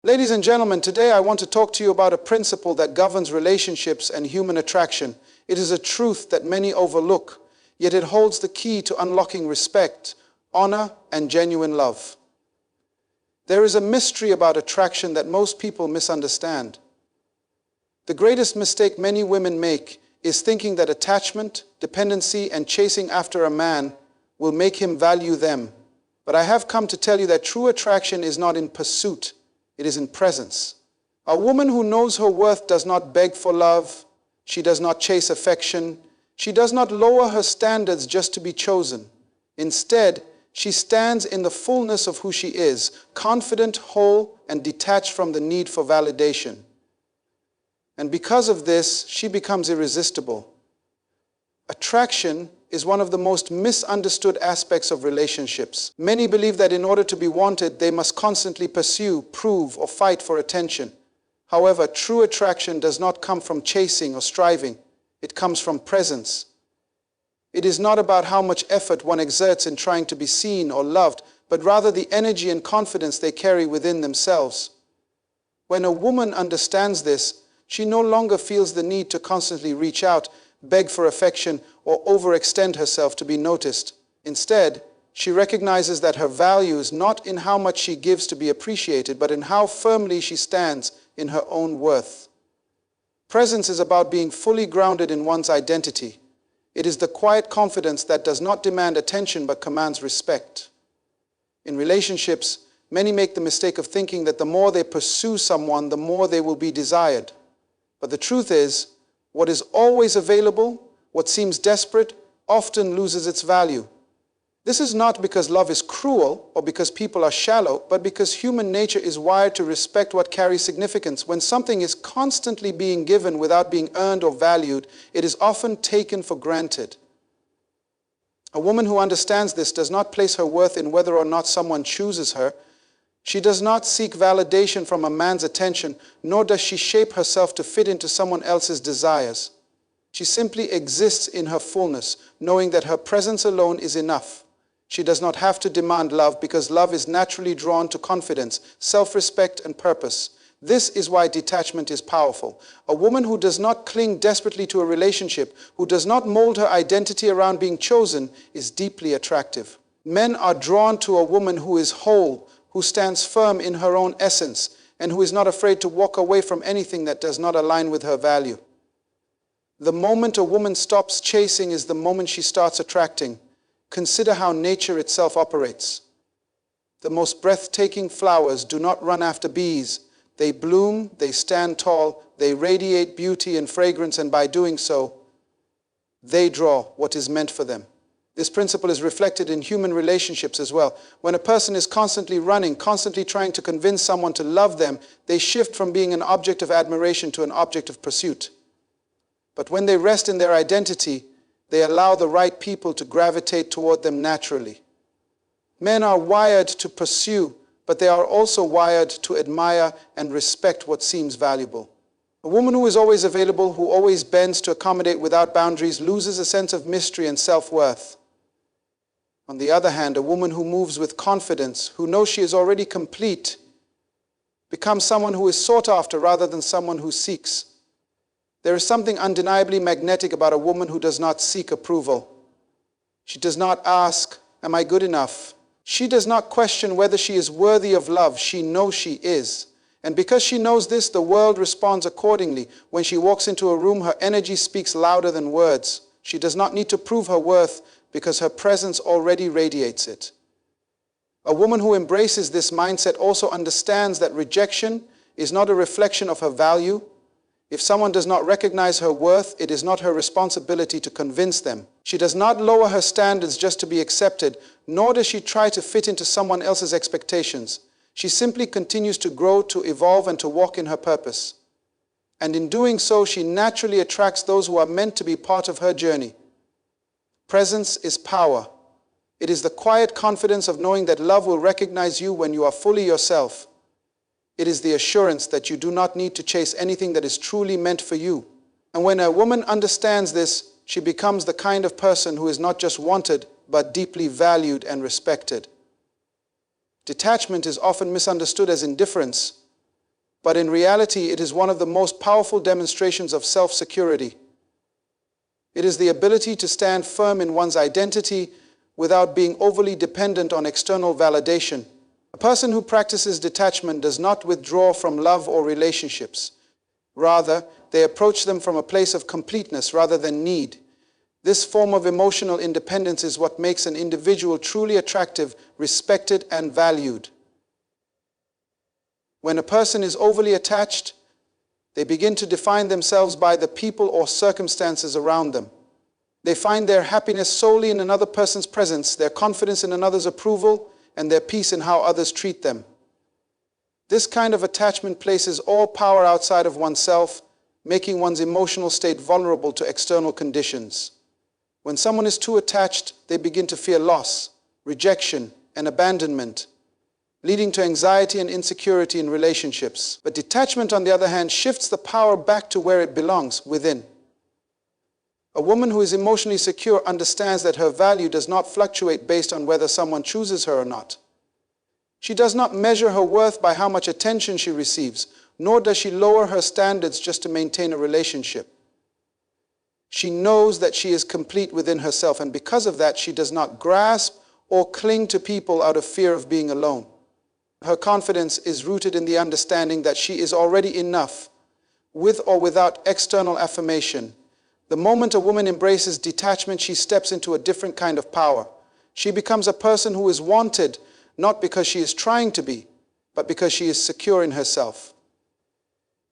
Ladies and gentlemen, today I want to talk to you about a principle that governs relationships and human attraction. It is a truth that many overlook, yet it holds the key to unlocking respect, honor, and genuine love. There is a mystery about attraction that most people misunderstand. The greatest mistake many women make is thinking that attachment, dependency, and chasing after a man will make him value them. But I have come to tell you that true attraction is not in pursuit. It is in presence. A woman who knows her worth does not beg for love. She does not chase affection. She does not lower her standards just to be chosen. Instead, she stands in the fullness of who she is, confident, whole, and detached from the need for validation. And because of this, she becomes irresistible. Attraction is one of the most misunderstood aspects of relationships. Many believe that in order to be wanted, they must constantly pursue, prove, or fight for attention. However, true attraction does not come from chasing or striving. It comes from presence. It is not about how much effort one exerts in trying to be seen or loved, but rather the energy and confidence they carry within themselves. When a woman understands this, she no longer feels the need to constantly reach out, beg for affection, or overextend herself to be noticed. Instead, she recognizes that her value is not in how much she gives to be appreciated, but in how firmly she stands in her own worth. Presence is about being fully grounded in one's identity. It is the quiet confidence that does not demand attention but commands respect. In relationships, many make the mistake of thinking that the more they pursue someone, the more they will be desired. But the truth is, what is always available, what seems desperate, often loses its value. This is not because love is cruel or because people are shallow, but because human nature is wired to respect what carries significance. When something is constantly being given without being earned or valued, it is often taken for granted. A woman who understands this does not place her worth in whether or not someone chooses her. She does not seek validation from a man's attention, nor does she shape herself to fit into someone else's desires. She simply exists in her fullness, knowing that her presence alone is enough. She does not have to demand love because love is naturally drawn to confidence, self-respect, and purpose. This is why detachment is powerful. A woman who does not cling desperately to a relationship, who does not mold her identity around being chosen, is deeply attractive. Men are drawn to a woman who is whole, who stands firm in her own essence, and who is not afraid to walk away from anything that does not align with her value. The moment a woman stops chasing is the moment she starts attracting. Consider how nature itself operates. The most breathtaking flowers do not run after bees. They bloom, they stand tall, they radiate beauty and fragrance, and by doing so, they draw what is meant for them. This principle is reflected in human relationships as well. When a person is constantly running, constantly trying to convince someone to love them, they shift from being an object of admiration to an object of pursuit. But when they rest in their identity, they allow the right people to gravitate toward them naturally. Men are wired to pursue, but they are also wired to admire and respect what seems valuable. A woman who is always available, who always bends to accommodate without boundaries, loses a sense of mystery and self-worth. On the other hand, a woman who moves with confidence, who knows she is already complete, becomes someone who is sought after rather than someone who seeks. There is something undeniably magnetic about a woman who does not seek approval. She does not ask, "Am I good enough?" She does not question whether she is worthy of love. She knows she is. And because she knows this, the world responds accordingly. When she walks into a room, her energy speaks louder than words. She does not need to prove her worth because her presence already radiates it. A woman who embraces this mindset also understands that rejection is not a reflection of her value. If someone does not recognize her worth, it is not her responsibility to convince them. She does not lower her standards just to be accepted, nor does she try to fit into someone else's expectations. She simply continues to grow, to evolve, and to walk in her purpose. And in doing so, she naturally attracts those who are meant to be part of her journey. Presence is power. It is the quiet confidence of knowing that love will recognize you when you are fully yourself. It is the assurance that you do not need to chase anything that is truly meant for you. And when a woman understands this, she becomes the kind of person who is not just wanted, but deeply valued and respected. Detachment is often misunderstood as indifference, But in reality, it is one of the most powerful demonstrations of self-security. It is the ability to stand firm in one's identity without being overly dependent on external validation. A person who practices detachment does not withdraw from love or relationships. Rather, they approach them from a place of completeness rather than need. This form of emotional independence is what makes an individual truly attractive, respected, and valued. When a person is overly attached, they begin to define themselves by the people or circumstances around them. They find their happiness solely in another person's presence, their confidence in another's approval, and their peace in how others treat them. This kind of attachment places all power outside of oneself, making one's emotional state vulnerable to external conditions. When someone is too attached, they begin to fear loss, rejection, and abandonment, leading to anxiety and insecurity in relationships. But detachment, on the other hand, shifts the power back to where it belongs, within. A woman who is emotionally secure understands that her value does not fluctuate based on whether someone chooses her or not. She does not measure her worth by how much attention she receives, nor does she lower her standards just to maintain a relationship. She knows that she is complete within herself, and because of that, she does not grasp or cling to people out of fear of being alone. Her confidence is rooted in the understanding that she is already enough, with or without external affirmation. The moment a woman embraces detachment, she steps into a different kind of power. She becomes a person who is wanted, not because she is trying to be, but because she is secure in herself.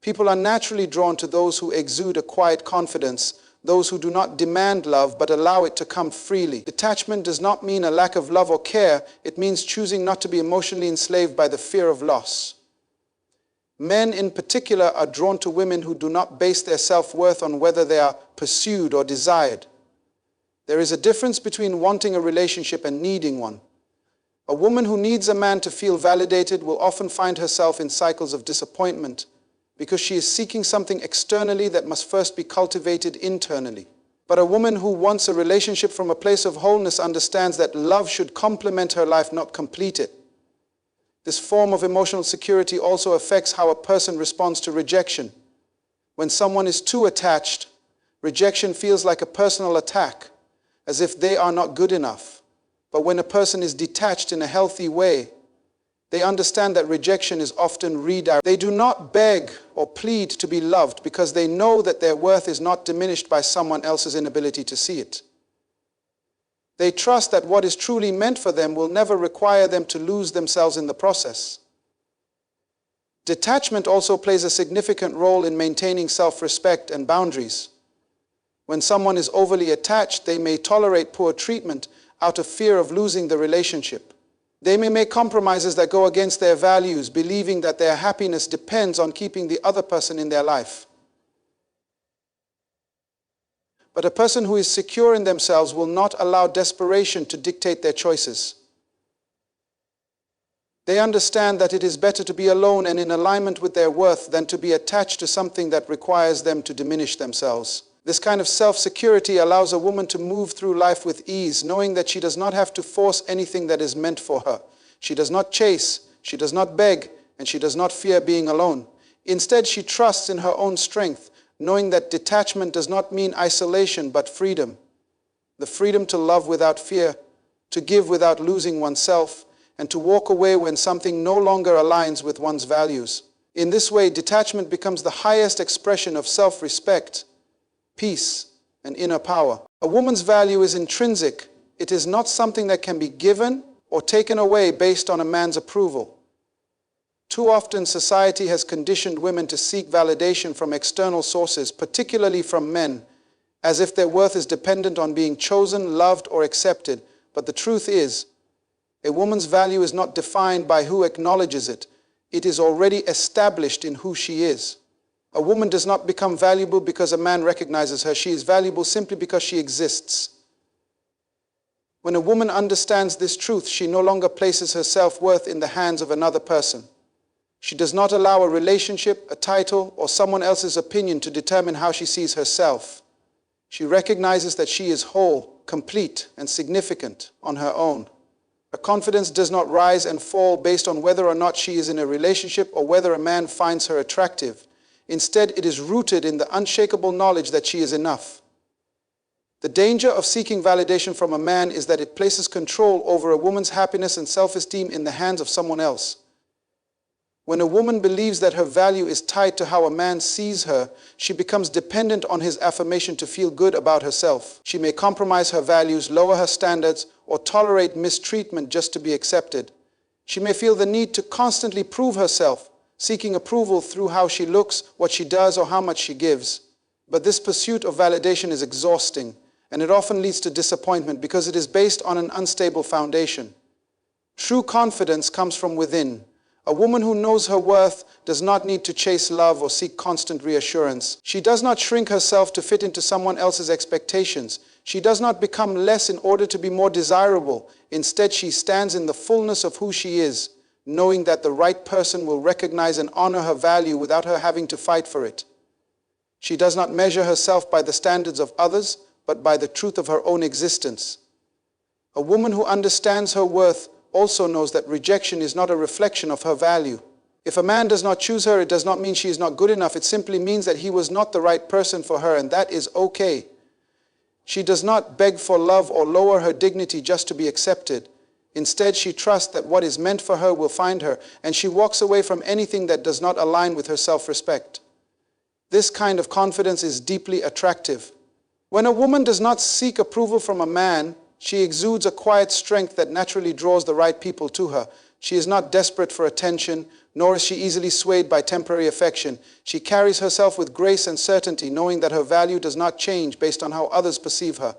People are naturally drawn to those who exude a quiet confidence, those who do not demand love but allow it to come freely. Detachment does not mean a lack of love or care. It means choosing not to be emotionally enslaved by the fear of loss. Men in particular are drawn to women who do not base their self-worth on whether they are pursued or desired. There is a difference between wanting a relationship and needing one. A woman who needs a man to feel validated will often find herself in cycles of disappointment, because she is seeking something externally that must first be cultivated internally. But a woman who wants a relationship from a place of wholeness understands that love should complement her life, not complete it. This form of emotional security also affects how a person responds to rejection. When someone is too attached, rejection feels like a personal attack, as if they are not good enough. But when a person is detached in a healthy way, they understand that rejection is often redirected. They do not beg or plead to be loved because they know that their worth is not diminished by someone else's inability to see it. They trust that what is truly meant for them will never require them to lose themselves in the process. Detachment also plays a significant role in maintaining self-respect and boundaries. When someone is overly attached, they may tolerate poor treatment out of fear of losing the relationship. They may make compromises that go against their values, believing that their happiness depends on keeping the other person in their life. But a person who is secure in themselves will not allow desperation to dictate their choices. They understand that it is better to be alone and in alignment with their worth than to be attached to something that requires them to diminish themselves. This kind of self-security allows a woman to move through life with ease, knowing that she does not have to force anything that is meant for her. She does not chase, she does not beg, and she does not fear being alone. Instead, she trusts in her own strength, knowing that detachment does not mean isolation but freedom. The freedom to love without fear, to give without losing oneself, and to walk away when something no longer aligns with one's values. In this way, detachment becomes the highest expression of self-respect, peace, and inner power. A woman's value is intrinsic. It is not something that can be given or taken away based on a man's approval. Too often, society has conditioned women to seek validation from external sources, particularly from men, as if their worth is dependent on being chosen, loved, or accepted. But the truth is, a woman's value is not defined by who acknowledges it. It is already established in who she is. A woman does not become valuable because a man recognizes her. She is valuable simply because she exists. When a woman understands this truth, she no longer places her self-worth in the hands of another person. She does not allow a relationship, a title, or someone else's opinion to determine how she sees herself. She recognizes that she is whole, complete, and significant on her own. Her confidence does not rise and fall based on whether or not she is in a relationship or whether a man finds her attractive. Instead, it is rooted in the unshakable knowledge that she is enough. The danger of seeking validation from a man is that it places control over a woman's happiness and self-esteem in the hands of someone else. When a woman believes that her value is tied to how a man sees her, she becomes dependent on his affirmation to feel good about herself. She may compromise her values, lower her standards, or tolerate mistreatment just to be accepted. She may feel the need to constantly prove herself, seeking approval through how she looks, what she does, or how much she gives. But this pursuit of validation is exhausting, and it often leads to disappointment because it is based on an unstable foundation. True confidence comes from within. A woman who knows her worth does not need to chase love or seek constant reassurance. She does not shrink herself to fit into someone else's expectations. She does not become less in order to be more desirable. Instead, she stands in the fullness of who she is, knowing that the right person will recognize and honor her value without her having to fight for it. She does not measure herself by the standards of others, but by the truth of her own existence. A woman who understands her worth also knows that rejection is not a reflection of her value. If a man does not choose her, it does not mean she is not good enough. It simply means that he was not the right person for her, and that is okay. She does not beg for love or lower her dignity just to be accepted. Instead, she trusts that what is meant for her will find her, and she walks away from anything that does not align with her self-respect. This kind of confidence is deeply attractive. When a woman does not seek approval from a man, she exudes a quiet strength that naturally draws the right people to her. She is not desperate for attention, nor is she easily swayed by temporary affection. She carries herself with grace and certainty, knowing that her value does not change based on how others perceive her.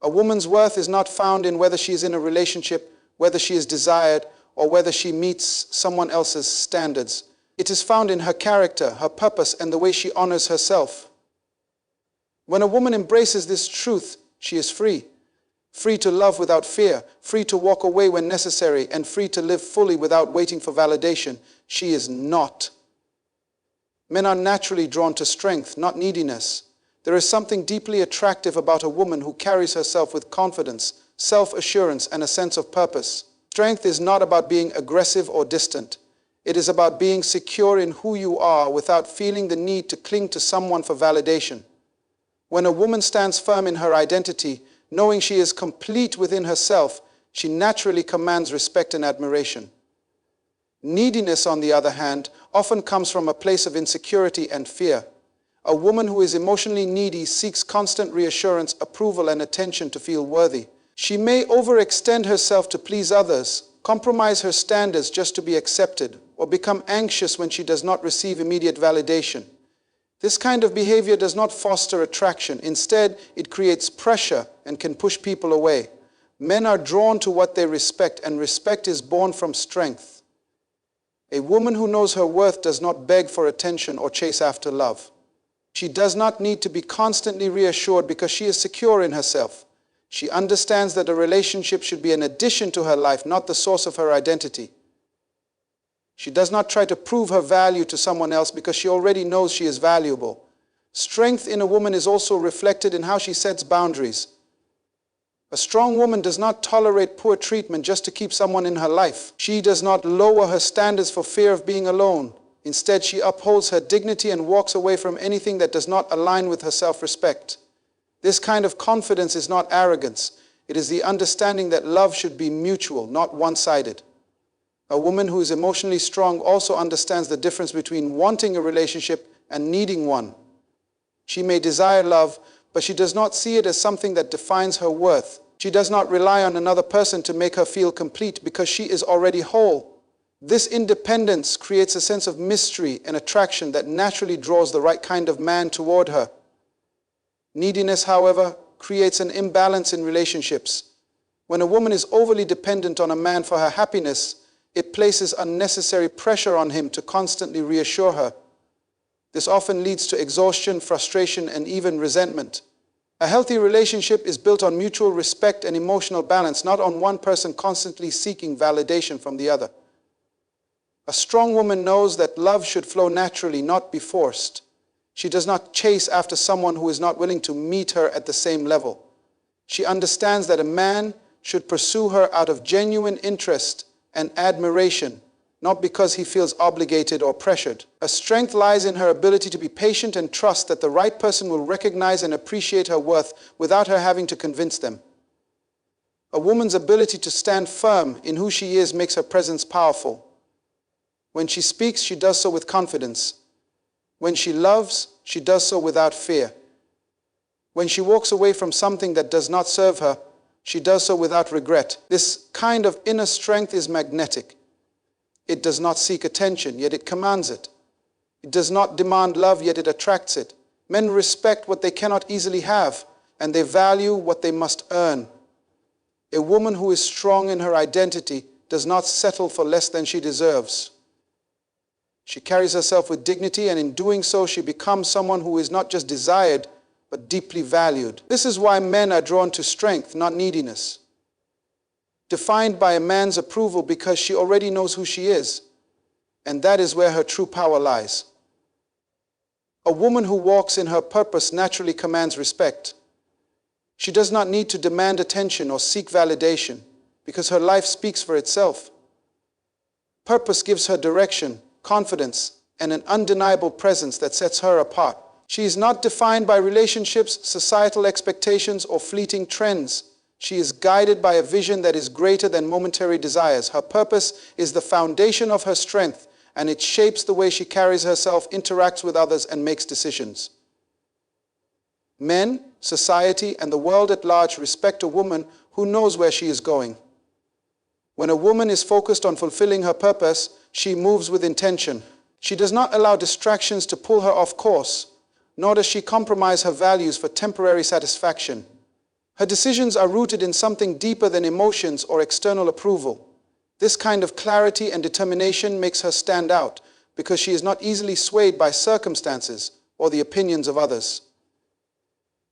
A woman's worth is not found in whether she is in a relationship, whether she is desired, or whether she meets someone else's standards. It is found in her character, her purpose, and the way she honors herself. When a woman embraces this truth, she is free. Free to love without fear, free to walk away when necessary, and free to live fully without waiting for validation. She is not. Men are naturally drawn to strength, not neediness. There is something deeply attractive about a woman who carries herself with confidence, self-assurance, and a sense of purpose. Strength is not about being aggressive or distant. It is about being secure in who you are without feeling the need to cling to someone for validation. When a woman stands firm in her identity, knowing she is complete within herself, she naturally commands respect and admiration. Neediness, on the other hand, often comes from a place of insecurity and fear. A woman who is emotionally needy seeks constant reassurance, approval, and attention to feel worthy. She may overextend herself to please others, compromise her standards just to be accepted, or become anxious when she does not receive immediate validation. This kind of behavior does not foster attraction. Instead, it creates pressure and can push people away. Men are drawn to what they respect, and respect is born from strength. A woman who knows her worth does not beg for attention or chase after love. She does not need to be constantly reassured because she is secure in herself. She understands that a relationship should be an addition to her life, not the source of her identity. She does not try to prove her value to someone else because she already knows she is valuable. Strength in a woman is also reflected in how she sets boundaries. A strong woman does not tolerate poor treatment just to keep someone in her life. She does not lower her standards for fear of being alone. Instead, she upholds her dignity and walks away from anything that does not align with her self-respect. This kind of confidence is not arrogance. It is the understanding that love should be mutual, not one-sided. A woman who is emotionally strong also understands the difference between wanting a relationship and needing one. She may desire love, but she does not see it as something that defines her worth. She does not rely on another person to make her feel complete because she is already whole. This independence creates a sense of mystery and attraction that naturally draws the right kind of man toward her. Neediness, however, creates an imbalance in relationships. When a woman is overly dependent on a man for her happiness, it places unnecessary pressure on him to constantly reassure her. This often leads to exhaustion, frustration, and even resentment. A healthy relationship is built on mutual respect and emotional balance, not on one person constantly seeking validation from the other. A strong woman knows that love should flow naturally, not be forced. She does not chase after someone who is not willing to meet her at the same level. She understands that a man should pursue her out of genuine interest and admiration, not because he feels obligated or pressured. Her strength lies in her ability to be patient and trust that the right person will recognize and appreciate her worth without her having to convince them. A woman's ability to stand firm in who she is makes her presence powerful. When she speaks, she does so with confidence. When she loves, she does so without fear. When she walks away from something that does not serve her, she does so without regret. This kind of inner strength is magnetic. It does not seek attention, yet it commands it. It does not demand love, yet it attracts it. Men respect what they cannot easily have, and they value what they must earn. A woman who is strong in her identity does not settle for less than she deserves. She carries herself with dignity, and in doing so, she becomes someone who is not just desired, but deeply valued. This is why men are drawn to strength, not neediness. Defined by a man's approval because she already knows who she is, and that is where her true power lies. A woman who walks in her purpose naturally commands respect. She does not need to demand attention or seek validation because her life speaks for itself. Purpose gives her direction, confidence, and an undeniable presence that sets her apart. She is not defined by relationships, societal expectations, or fleeting trends. She is guided by a vision that is greater than momentary desires. Her purpose is the foundation of her strength, and it shapes the way she carries herself, interacts with others, and makes decisions. Men, society, and the world at large respect a woman who knows where she is going. When a woman is focused on fulfilling her purpose, she moves with intention. She does not allow distractions to pull her off course, nor does she compromise her values for temporary satisfaction. Her decisions are rooted in something deeper than emotions or external approval. This kind of clarity and determination makes her stand out because she is not easily swayed by circumstances or the opinions of others.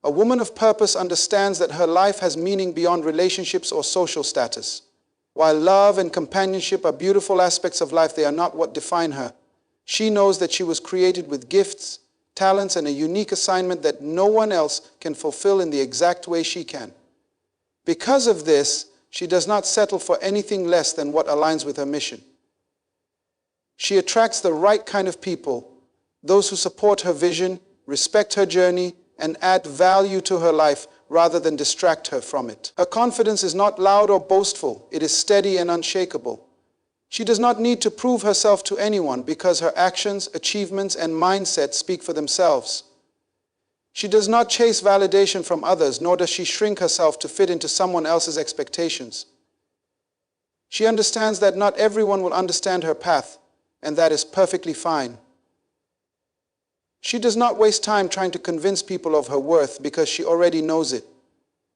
A woman of purpose understands that her life has meaning beyond relationships or social status. While love and companionship are beautiful aspects of life, they are not what define her. She knows that she was created with gifts, talents, and a unique assignment that no one else can fulfill in the exact way she can. Because of this, she does not settle for anything less than what aligns with her mission. She attracts the right kind of people, those who support her vision, respect her journey, and add value to her life rather than distract her from it. Her confidence is not loud or boastful. It is steady and unshakable. She does not need to prove herself to anyone because her actions, achievements, and mindset speak for themselves. She does not chase validation from others, nor does she shrink herself to fit into someone else's expectations. She understands that not everyone will understand her path, and that is perfectly fine. She does not waste time trying to convince people of her worth because she already knows it.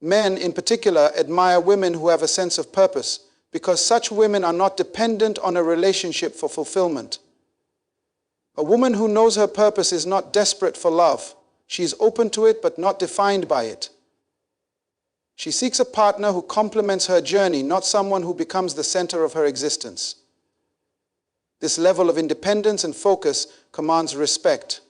Men, in particular, admire women who have a sense of purpose because such women are not dependent on a relationship for fulfillment. A woman who knows her purpose is not desperate for love. She is open to it but not defined by it. She seeks a partner who complements her journey, not someone who becomes the center of her existence. This level of independence and focus commands respect,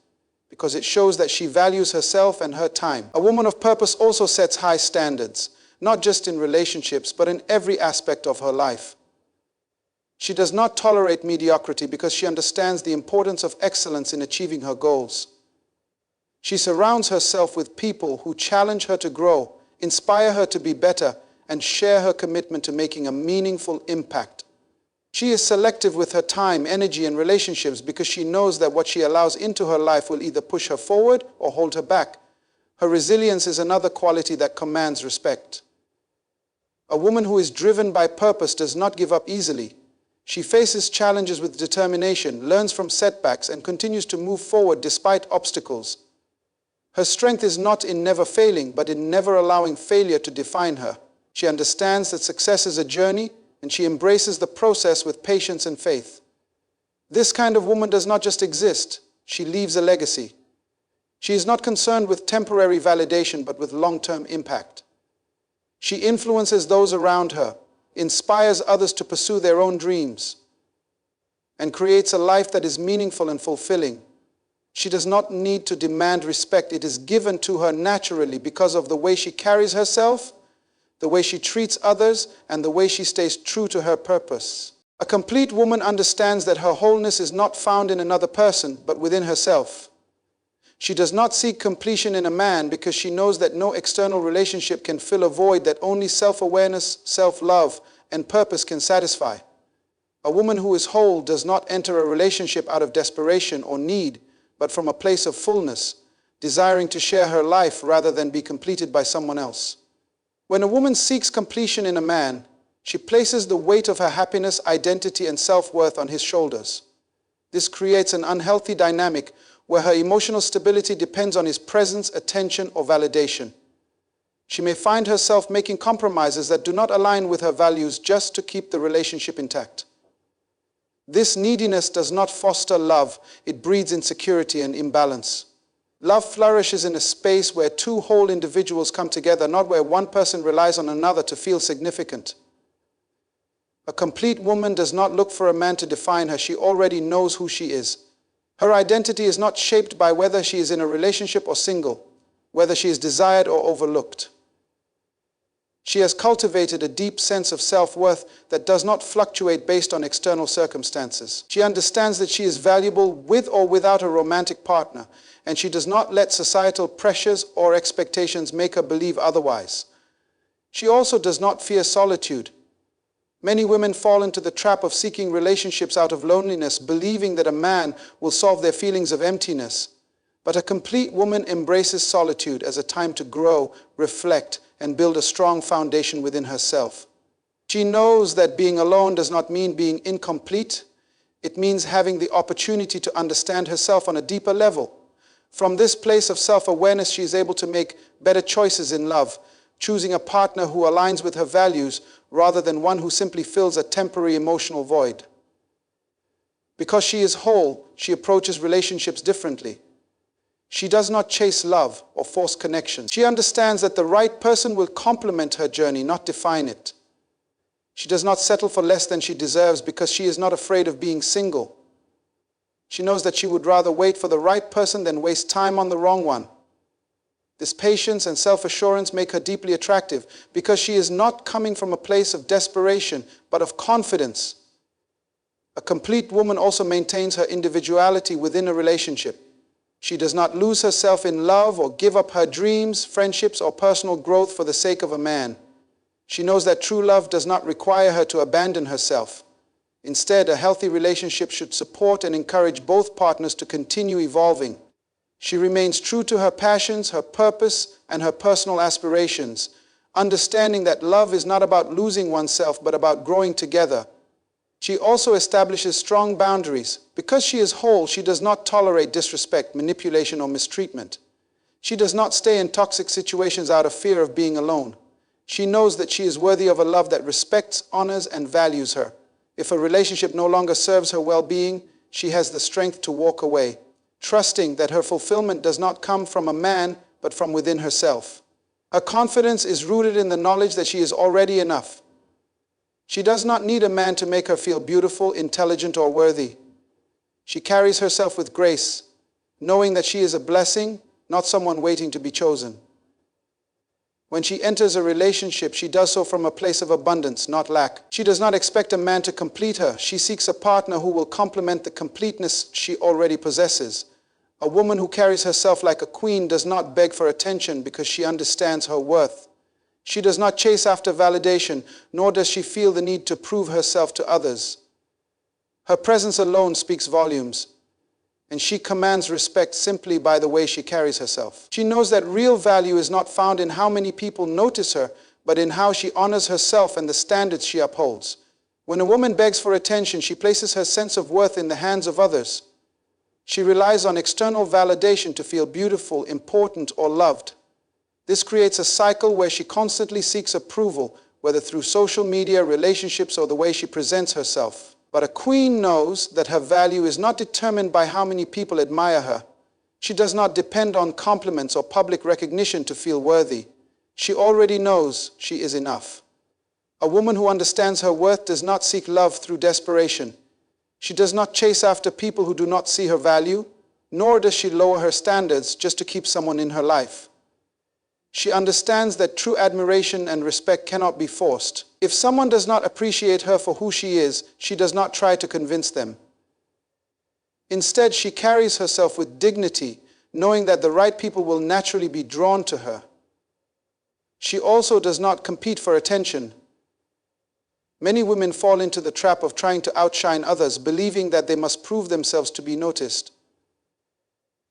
because it shows that she values herself and her time. A woman of purpose also sets high standards, not just in relationships, but in every aspect of her life. She does not tolerate mediocrity because she understands the importance of excellence in achieving her goals. She surrounds herself with people who challenge her to grow, inspire her to be better, and share her commitment to making a meaningful impact. She is selective with her time, energy, and relationships because she knows that what she allows into her life will either push her forward or hold her back. Her resilience is another quality that commands respect. A woman who is driven by purpose does not give up easily. She faces challenges with determination, learns from setbacks, and continues to move forward despite obstacles. Her strength is not in never failing, but in never allowing failure to define her. She understands that success is a journey, and she embraces the process with patience and faith. This kind of woman does not just exist, she leaves a legacy. She is not concerned with temporary validation, but with long-term impact. She influences those around her, inspires others to pursue their own dreams, and creates a life that is meaningful and fulfilling. She does not need to demand respect. It is given to her naturally because of the way she carries herself, the way she treats others, and the way she stays true to her purpose. A complete woman understands that her wholeness is not found in another person, but within herself. She does not seek completion in a man because she knows that no external relationship can fill a void that only self-awareness, self-love, and purpose can satisfy. A woman who is whole does not enter a relationship out of desperation or need, but from a place of fullness, desiring to share her life rather than be completed by someone else. When a woman seeks completion in a man, she places the weight of her happiness, identity, and self-worth on his shoulders. This creates an unhealthy dynamic where her emotional stability depends on his presence, attention, or validation. She may find herself making compromises that do not align with her values just to keep the relationship intact. This neediness does not foster love, it breeds insecurity and imbalance. Love flourishes in a space where two whole individuals come together, not where one person relies on another to feel significant. A complete woman does not look for a man to define her, she already knows who she is. Her identity is not shaped by whether she is in a relationship or single, whether she is desired or overlooked. She has cultivated a deep sense of self-worth that does not fluctuate based on external circumstances. She understands that she is valuable with or without a romantic partner, and she does not let societal pressures or expectations make her believe otherwise. She also does not fear solitude. Many women fall into the trap of seeking relationships out of loneliness, believing that a man will solve their feelings of emptiness. But a complete woman embraces solitude as a time to grow, reflect, and build a strong foundation within herself. She knows that being alone does not mean being incomplete. It means having the opportunity to understand herself on a deeper level. From this place of self-awareness, she is able to make better choices in love, choosing a partner who aligns with her values rather than one who simply fills a temporary emotional void. Because she is whole, she approaches relationships differently. She does not chase love or force connections. She understands that the right person will complement her journey, not define it. She does not settle for less than she deserves because she is not afraid of being single. She knows that she would rather wait for the right person than waste time on the wrong one. This patience and self-assurance make her deeply attractive because she is not coming from a place of desperation, but of confidence. A complete woman also maintains her individuality within a relationship. She does not lose herself in love or give up her dreams, friendships, or personal growth for the sake of a man. She knows that true love does not require her to abandon herself. Instead, a healthy relationship should support and encourage both partners to continue evolving. She remains true to her passions, her purpose, and her personal aspirations, understanding that love is not about losing oneself, but about growing together. She also establishes strong boundaries. Because she is whole, she does not tolerate disrespect, manipulation, or mistreatment. She does not stay in toxic situations out of fear of being alone. She knows that she is worthy of a love that respects, honors, and values her. If a relationship no longer serves her well-being, she has the strength to walk away, trusting that her fulfillment does not come from a man, but from within herself. Her confidence is rooted in the knowledge that she is already enough. She does not need a man to make her feel beautiful, intelligent, or worthy. She carries herself with grace, knowing that she is a blessing, not someone waiting to be chosen. When she enters a relationship, she does so from a place of abundance, not lack. She does not expect a man to complete her. She seeks a partner who will complement the completeness she already possesses. A woman who carries herself like a queen does not beg for attention because she understands her worth. She does not chase after validation, nor does she feel the need to prove herself to others. Her presence alone speaks volumes, and she commands respect simply by the way she carries herself. She knows that real value is not found in how many people notice her, but in how she honors herself and the standards she upholds. When a woman begs for attention, she places her sense of worth in the hands of others. She relies on external validation to feel beautiful, important, or loved. This creates a cycle where she constantly seeks approval, whether through social media, relationships, or the way she presents herself. But a queen knows that her value is not determined by how many people admire her. She does not depend on compliments or public recognition to feel worthy. She already knows she is enough. A woman who understands her worth does not seek love through desperation. She does not chase after people who do not see her value, nor does she lower her standards just to keep someone in her life. She understands that true admiration and respect cannot be forced. If someone does not appreciate her for who she is, she does not try to convince them. Instead, she carries herself with dignity, knowing that the right people will naturally be drawn to her. She also does not compete for attention. Many women fall into the trap of trying to outshine others, believing that they must prove themselves to be noticed.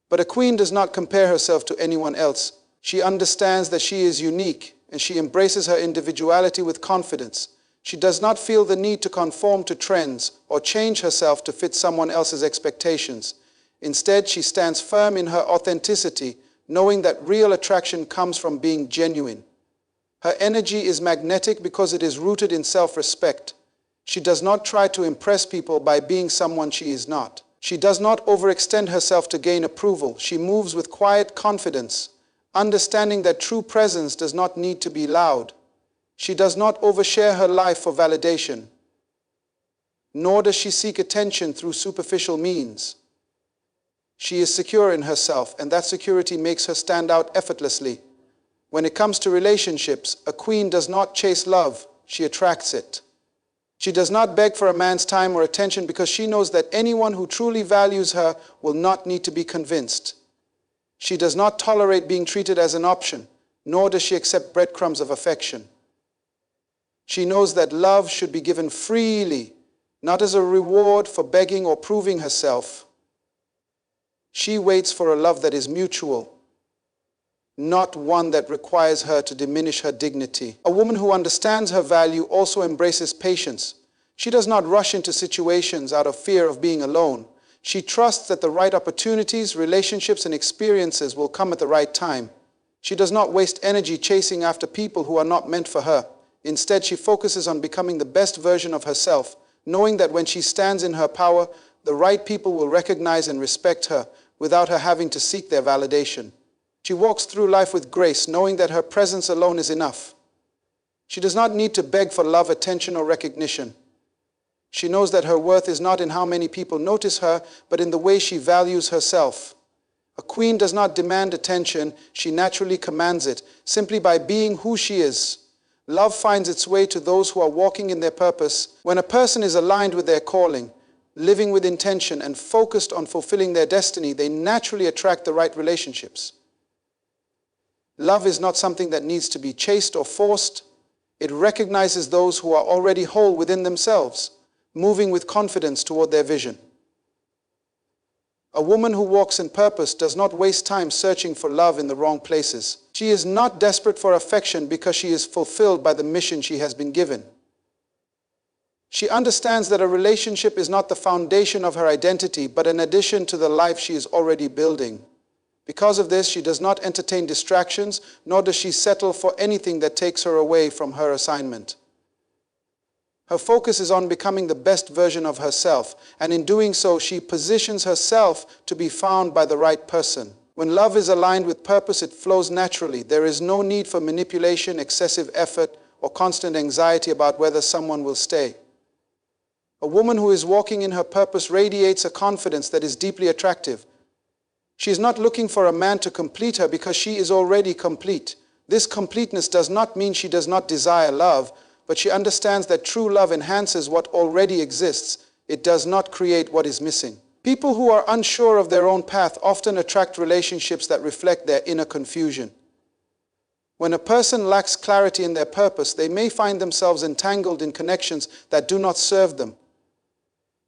But a queen does not compare herself to anyone else. She understands that she is unique, and she embraces her individuality with confidence. She does not feel the need to conform to trends or change herself to fit someone else's expectations. Instead, she stands firm in her authenticity, knowing that real attraction comes from being genuine. Her energy is magnetic because it is rooted in self-respect. She does not try to impress people by being someone she is not. She does not overextend herself to gain approval. She moves with quiet confidence, understanding that true presence does not need to be loud. She does not overshare her life for validation, nor does she seek attention through superficial means. She is secure in herself, and that security makes her stand out effortlessly. When it comes to relationships, a queen does not chase love, she attracts it. She does not beg for a man's time or attention because she knows that anyone who truly values her will not need to be convinced. She does not tolerate being treated as an option, nor does she accept breadcrumbs of affection. She knows that love should be given freely, not as a reward for begging or proving herself. She waits for a love that is mutual, not one that requires her to diminish her dignity. A woman who understands her value also embraces patience. She does not rush into situations out of fear of being alone. She trusts that the right opportunities, relationships, and experiences will come at the right time. She does not waste energy chasing after people who are not meant for her. Instead, she focuses on becoming the best version of herself, knowing that when she stands in her power, the right people will recognize and respect her without her having to seek their validation. She walks through life with grace, knowing that her presence alone is enough. She does not need to beg for love, attention, or recognition. She knows that her worth is not in how many people notice her, but in the way she values herself. A queen does not demand attention, she naturally commands it, simply by being who she is. Love finds its way to those who are walking in their purpose. When a person is aligned with their calling, living with intention, and focused on fulfilling their destiny, they naturally attract the right relationships. Love is not something that needs to be chased or forced. It recognizes those who are already whole within themselves, moving with confidence toward their vision. A woman who walks in purpose does not waste time searching for love in the wrong places. She is not desperate for affection because she is fulfilled by the mission she has been given. She understands that a relationship is not the foundation of her identity, but an addition to the life she is already building. Because of this, she does not entertain distractions, nor does she settle for anything that takes her away from her assignment. Her focus is on becoming the best version of herself, and in doing so, she positions herself to be found by the right person. When love is aligned with purpose, it flows naturally. There is no need for manipulation, excessive effort, or constant anxiety about whether someone will stay. A woman who is walking in her purpose radiates a confidence that is deeply attractive. She is not looking for a man to complete her because she is already complete. This completeness does not mean she does not desire love, but she understands that true love enhances what already exists. It does not create what is missing. People who are unsure of their own path often attract relationships that reflect their inner confusion. When a person lacks clarity in their purpose, they may find themselves entangled in connections that do not serve them.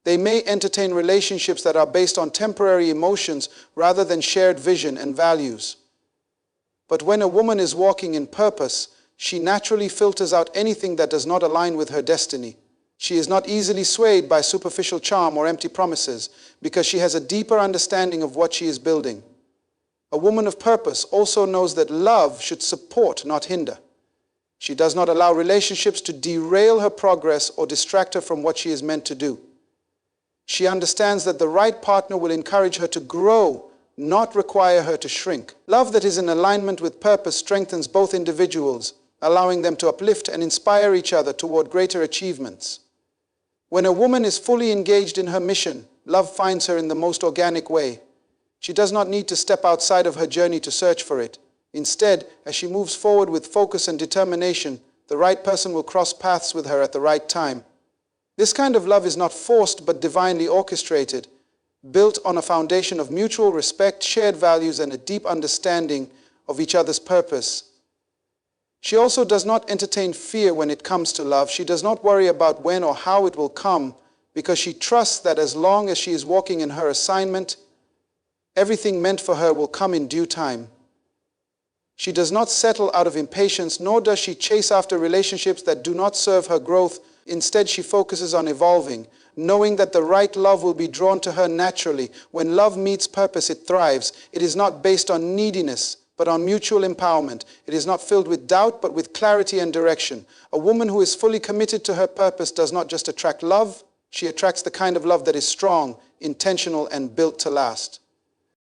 They may entertain relationships that are based on temporary emotions rather than shared vision and values. But when a woman is walking in purpose, she naturally filters out anything that does not align with her destiny. She is not easily swayed by superficial charm or empty promises because she has a deeper understanding of what she is building. A woman of purpose also knows that love should support, not hinder. She does not allow relationships to derail her progress or distract her from what she is meant to do. She understands that the right partner will encourage her to grow, not require her to shrink. Love that is in alignment with purpose strengthens both individuals, allowing them to uplift and inspire each other toward greater achievements. When a woman is fully engaged in her mission, love finds her in the most organic way. She does not need to step outside of her journey to search for it. Instead, as she moves forward with focus and determination, the right person will cross paths with her at the right time. This kind of love is not forced but divinely orchestrated, built on a foundation of mutual respect, shared values, and a deep understanding of each other's purpose. She also does not entertain fear when it comes to love. She does not worry about when or how it will come, because she trusts that as long as she is walking in her assignment, everything meant for her will come in due time. She does not settle out of impatience, nor does she chase after relationships that do not serve her growth. Instead, she focuses on evolving, knowing that the right love will be drawn to her naturally. When love meets purpose, it thrives. It is not based on neediness, but on mutual empowerment. It is not filled with doubt, but with clarity and direction. A woman who is fully committed to her purpose does not just attract love, she attracts the kind of love that is strong, intentional, and built to last.